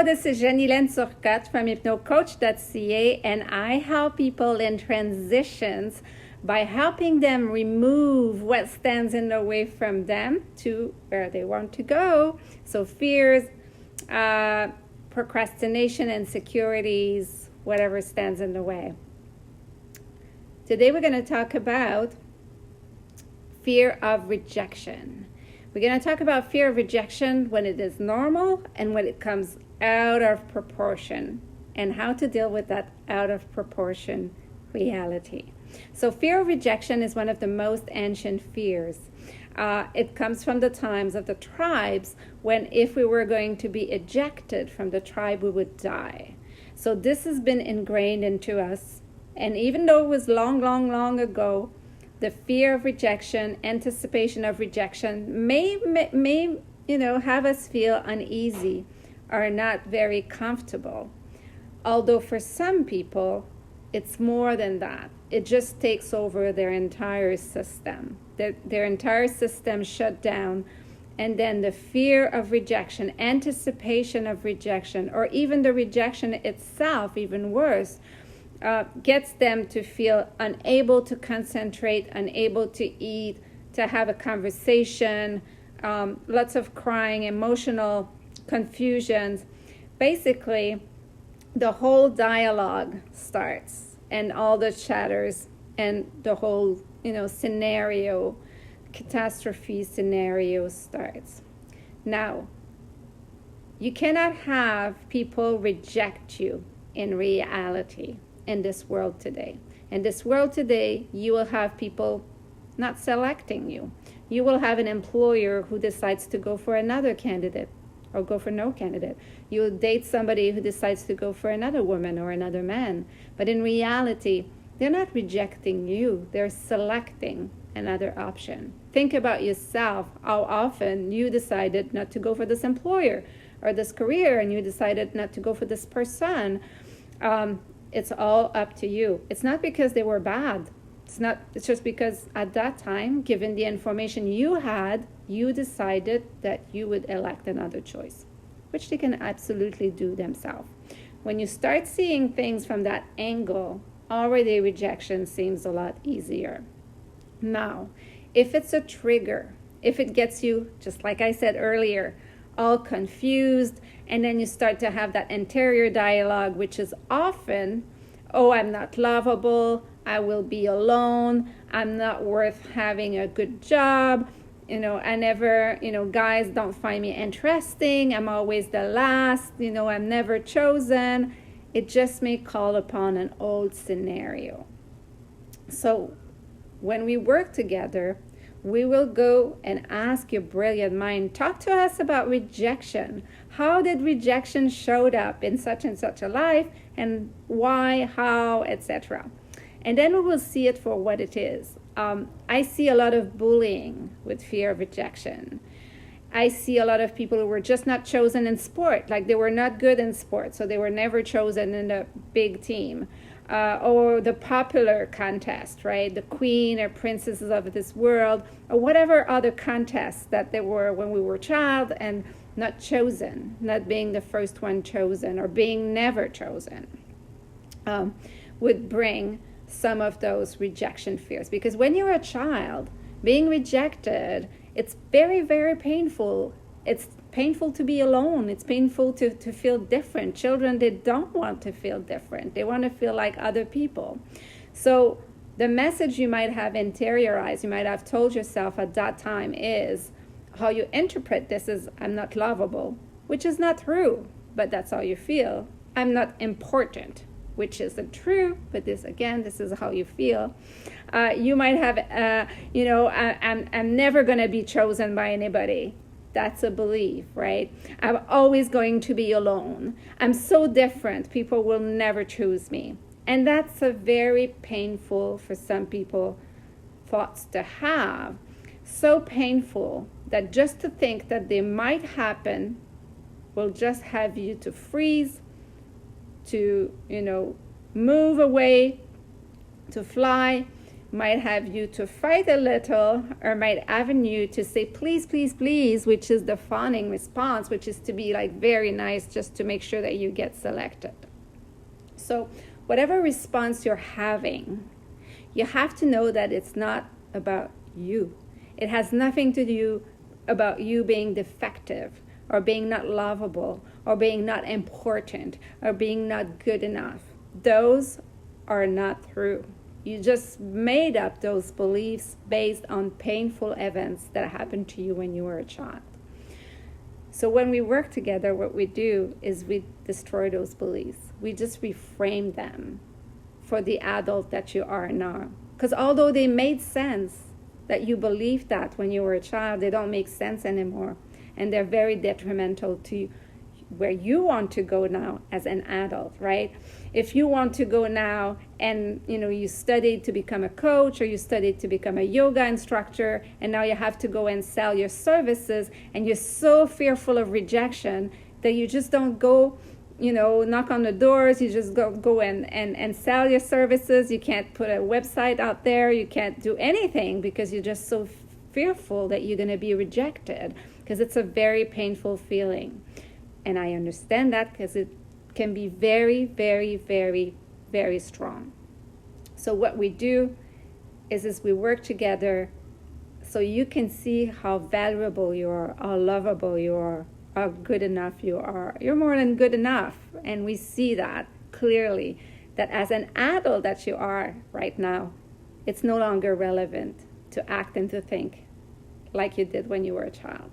this is Janilene Turcotte from hypnocoach.ca, and I help people in transitions by helping them remove what stands in the way from them to where they want to go. So fears, procrastination, insecurities, whatever stands in the way. Today we're going to talk about fear of rejection. We're going to talk about fear of rejection when it is normal and when it comes out of proportion, and how to deal with that out of proportion reality. So fear of rejection is one of the most ancient fears. It comes from the times of the tribes when if we were going to be ejected from the tribe, we would die. So this has been ingrained into us. And even though it was long ago, the fear of rejection, anticipation of rejection may have us feel uneasy or not very comfortable. Although for some people, it's more than that. It just takes over their entire system. Their entire system shut down. And then the fear of rejection, anticipation of rejection, or even the rejection itself, even worse, gets them to feel unable to concentrate, unable to eat, to have a conversation, lots of crying, emotional confusions. Basically, the whole dialogue starts and all the chatters and the whole, scenario, catastrophe scenario starts. Now, you cannot have people reject you in reality in this world today. In this world today, you will have people not selecting you. You will have an employer who decides to go for another candidate or go for no candidate. You'll date somebody who decides to go for another woman or another man. But in reality, they're not rejecting you. They're selecting another option. Think about yourself, how often you decided not to go for this employer or this career, and you decided not to go for this person. It's all up to you. It's not because they were bad. It's just because at that time, given the information you had, you decided that you would elect another choice, which they can absolutely do themselves. When you start seeing things from that angle, already rejection seems a lot easier. Now, if it's a trigger, if it gets you, just like I said earlier, all confused, and then you start to have that interior dialogue, which is often, oh, I'm not lovable, I will be alone, I'm not worth having a good job, I never, guys don't find me interesting, I'm always the last, I'm never chosen. It just may call upon an old scenario. So when we work together, we will go and ask your brilliant mind, talk to us about rejection. How did rejection showed up in such and such a life, and why, how, etc. And then we will see it for what it is. I see a lot of bullying with fear of rejection. I see a lot of people who were just not chosen in sport, like they were not good in sport, so they were never chosen in a big team. Or the popular contest, right? The queen or princesses of this world, or whatever other contests that there were when we were a child, and not chosen, not being the first one chosen, or being never chosen, would bring some of those rejection fears. Because when you're a child, being rejected, it's very, very painful. It's painful to be alone. It's painful to feel different. Children, they don't want to feel different. They want to feel like other people. So the message you might have interiorized, you might have told yourself at that time is, how you interpret this is, I'm not lovable, which is not true, but that's how you feel. I'm not important, which isn't true, but this is how you feel. You might have, I'm never going to be chosen by anybody. That's a belief, right? I'm always going to be alone. I'm so different. People will never choose me. And that's a very painful, for some people, thoughts to have. So painful that just to think that they might happen will just have you to freeze, to, move away, to fly, might have you to fight a little, or might have you to say please, please, please, which is the fawning response, which is to be like very nice just to make sure that you get selected. So whatever response you're having, you have to know that it's not about you. It has nothing to do about you being defective, or being not lovable, or being not important, or being not good enough. Those are not true. You just made up those beliefs based on painful events that happened to you when you were a child. So when we work together, what we do is we destroy those beliefs. We just reframe them for the adult that you are now. Because although they made sense, that you believed that when you were a child, they don't make sense anymore. And they're very detrimental to where you want to go now as an adult, right? If you want to go now and, you studied to become a coach, or you studied to become a yoga instructor, and now you have to go and sell your services, and you're so fearful of rejection that you just don't go, knock on the doors, you just go and sell your services. You can't put a website out there, you can't do anything because you're just so fearful that you're going to be rejected, because it's a very painful feeling. And I understand that, because it can be very, very, very, very strong. So what we do is we work together so you can see how valuable you are, how lovable you are, how good enough you are. You're more than good enough. And we see that clearly, that as an adult that you are right now, it's no longer relevant to act and to think like you did when you were a child.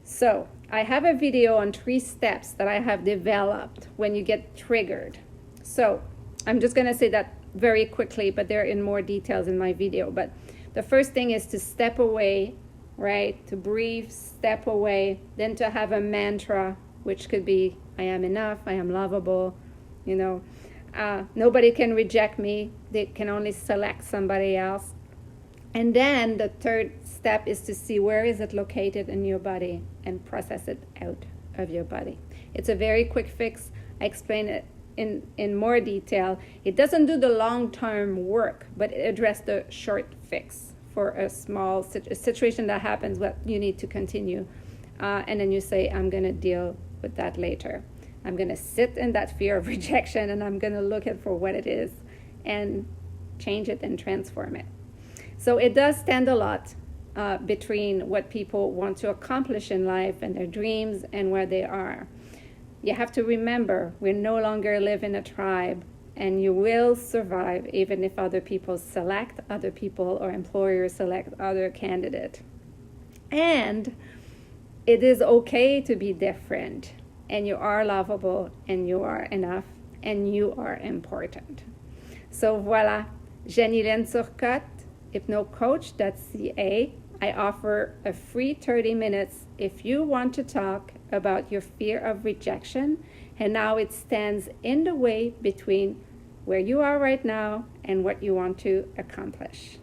So I have a video on 3 steps that I have developed when you get triggered. So I'm just going to say that very quickly, but they're in more details in my video. But the first thing is to step away, right? To breathe, step away, then to have a mantra, which could be, I am enough, I am lovable, nobody can reject me, they can only select somebody else. And then the third step is to see where is it located in your body and process it out of your body. It's a very quick fix. I explain it in more detail. It doesn't do the long-term work, but it addresses the short fix for a small situation that happens, but you need to continue. And then you say, I'm going to deal with that later. I'm going to sit in that fear of rejection, and I'm going to look at for what it is and change it and transform it. So it does stand a lot between what people want to accomplish in life and their dreams and where they are. You have to remember, we no longer live in a tribe, and you will survive even if other people select other people or employers select other candidate. And it is okay to be different, and you are lovable, and you are enough, and you are important. So voila, Jenny-Lynn Turcotte, hypnocoach.ca. I offer a free 30 minutes if you want to talk about your fear of rejection and how it stands in the way between where you are right now and what you want to accomplish.